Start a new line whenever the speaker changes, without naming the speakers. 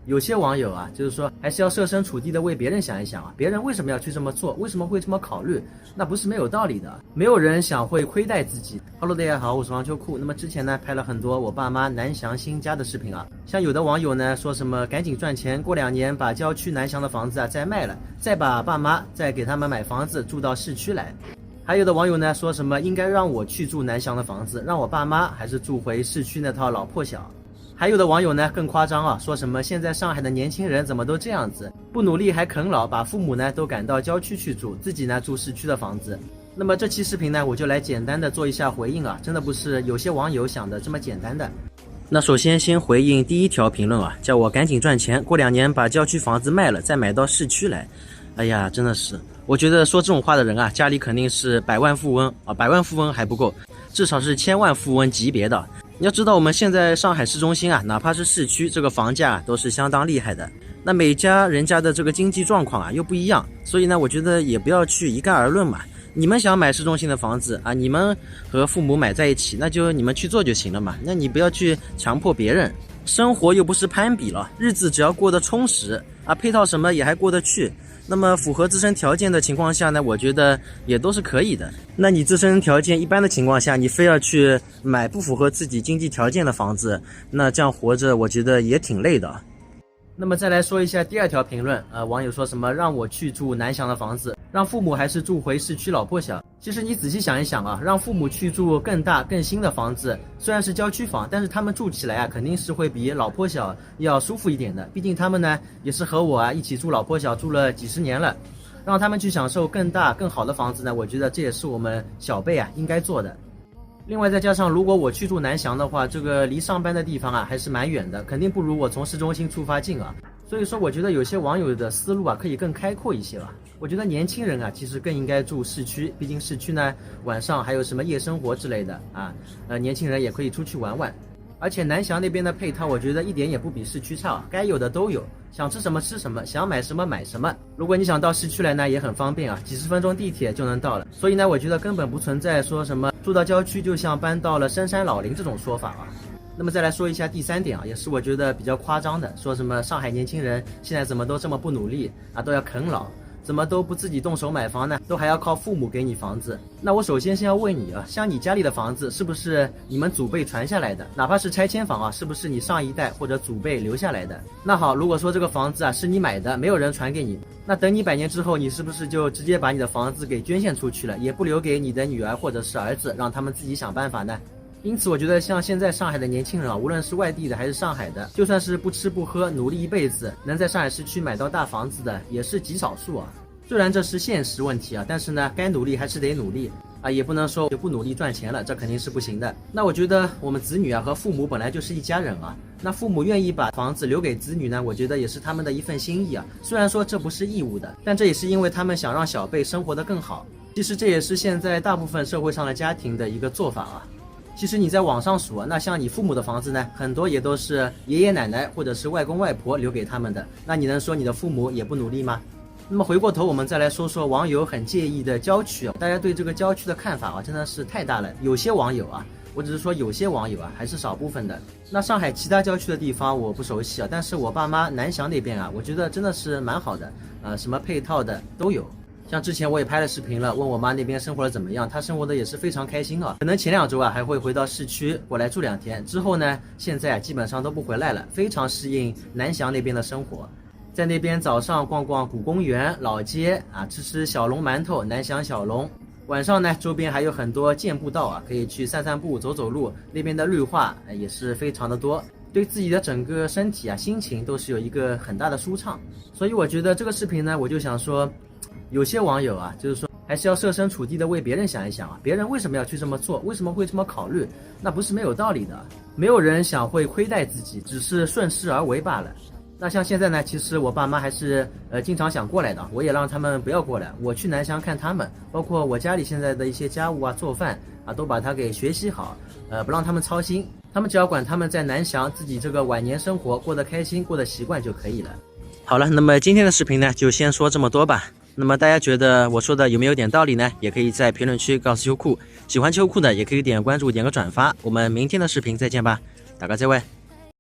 有些网友啊，就是说还是要设身处地的为别人想一想啊，别人为什么要去这么做，为什么会这么考虑，那不是没有道理的。没有人想会亏待自己。Hello， 大家好，我是王秋裤。那么之前呢，拍了很多我爸妈南翔新家的视频啊，像有的网友呢说什么赶紧赚钱，过2年把郊区南翔的房子啊再卖了，再把爸妈再给他们买房子住到市区来。还有的网友呢说什么应该让我去住南翔的房子，让我爸妈还是住回市区那套老破小。还有的网友呢更夸张啊，说什么现在上海的年轻人怎么都这样子，不努力还啃老，把父母呢都赶到郊区去住，自己呢住市区的房子。那么这期视频呢，我就来简单的做一下回应啊，真的不是有些网友想的这么简单的。那首先先回应第一条评论啊，叫我赶紧赚钱，过2年把郊区房子卖了，再买到市区来。哎呀，真的是，我觉得说这种话的人啊，家里肯定是百万富翁啊，百万富翁还不够，至少是千万富翁级别的。你要知道，我们现在上海市中心啊，哪怕是市区，这个房价都是相当厉害的。那每家人家的这个经济状况啊又不一样，所以呢，我觉得也不要去一概而论嘛。你们想买市中心的房子啊，你们和父母买在一起，那就你们去做就行了嘛。那你不要去强迫别人，生活又不是攀比了，日子只要过得充实啊，配套什么也还过得去。那么符合自身条件的情况下呢，我觉得也都是可以的。那你自身条件一般的情况下，你非要去买不符合自己经济条件的房子，那这样活着我觉得也挺累的。那么再来说一下第二条评论，网友说什么让我去住南翔的房子，让父母还是住回市区老破小。其实你仔细想一想啊，让父母去住更大更新的房子，虽然是郊区房，但是他们住起来啊，肯定是会比老破小要舒服一点的。毕竟他们呢也是和我啊一起住老破小住了几十年了，让他们去享受更大更好的房子呢，我觉得这也是我们小辈啊应该做的。另外再加上如果我去住南翔的话，这个离上班的地方啊还是蛮远的，肯定不如我从市中心出发近啊。所以说我觉得有些网友的思路啊可以更开阔一些吧。我觉得年轻人啊其实更应该住市区，毕竟市区呢晚上还有什么夜生活之类的啊，年轻人也可以出去玩玩。而且南翔那边的配套我觉得一点也不比市区差，该有的都有，想吃什么吃什么，想买什么买什么。如果你想到市区来呢也很方便啊，几十分钟地铁就能到了。所以呢我觉得根本不存在说什么住到郊区就像搬到了深山老林这种说法啊。那么再来说一下第3点啊，也是我觉得比较夸张的，说什么上海年轻人现在怎么都这么不努力啊，都要啃老，怎么都不自己动手买房呢，都还要靠父母给你房子。那我首先先要问你啊，像你家里的房子是不是你们祖辈传下来的，哪怕是拆迁房啊，是不是你上一代或者祖辈留下来的？那好，如果说这个房子啊是你买的，没有人传给你，那等你100年之后，你是不是就直接把你的房子给捐献出去了，也不留给你的女儿或者是儿子，让他们自己想办法呢？因此我觉得像现在上海的年轻人啊，无论是外地的还是上海的，就算是不吃不喝努力一辈子，能在上海市区买到大房子的也是极少数啊。虽然这是现实问题啊，但是呢该努力还是得努力啊，也不能说就不努力赚钱了，这肯定是不行的。那我觉得我们子女啊和父母本来就是一家人啊，那父母愿意把房子留给子女呢，我觉得也是他们的一份心意啊。虽然说这不是义务的，但这也是因为他们想让小辈生活得更好。其实这也是现在大部分社会上的家庭的一个做法啊。其实你在网上数啊，那像你父母的房子呢，很多也都是爷爷奶奶或者是外公外婆留给他们的，那你能说你的父母也不努力吗？那么回过头我们再来说说网友很介意的郊区啊，大家对这个郊区的看法啊真的是太大了。有些网友啊，我只是说有些网友啊，还是少部分的。那上海其他郊区的地方我不熟悉啊，但是我爸妈南翔那边啊，我觉得真的是蛮好的，什么配套的都有。像之前我也拍了视频了，问我妈那边生活的怎么样，她生活的也是非常开心啊。可能前2周啊还会回到市区过来住2天，之后呢，现在基本上都不回来了，非常适应南翔那边的生活。在那边早上逛逛古公园、老街啊，吃吃小笼馒头、南翔小笼。晚上呢，周边还有很多健步道啊，可以去散散步、走走路。那边的绿化也是非常的多，对自己的整个身体啊、心情都是有一个很大的舒畅。所以我觉得这个视频呢，我就想说，有些网友啊，就是说还是要设身处地的为别人想一想啊，别人为什么要去这么做，为什么会这么考虑，那不是没有道理的。没有人想会亏待自己，只是顺势而为罢了。那像现在呢，其实我爸妈还是经常想过来的，我也让他们不要过来，我去南翔看他们，包括我家里现在的一些家务啊、做饭啊，都把它给学习好，不让他们操心，他们只要管他们在南翔自己这个晚年生活过得开心、过得习惯就可以了。好了，那么今天的视频呢，就先说这么多吧。那么大家觉得我说的有没有点道理呢？也可以在评论区告诉秋裤，喜欢秋裤的也可以点关注、点个转发。我们明天的视频再见吧，大家再会。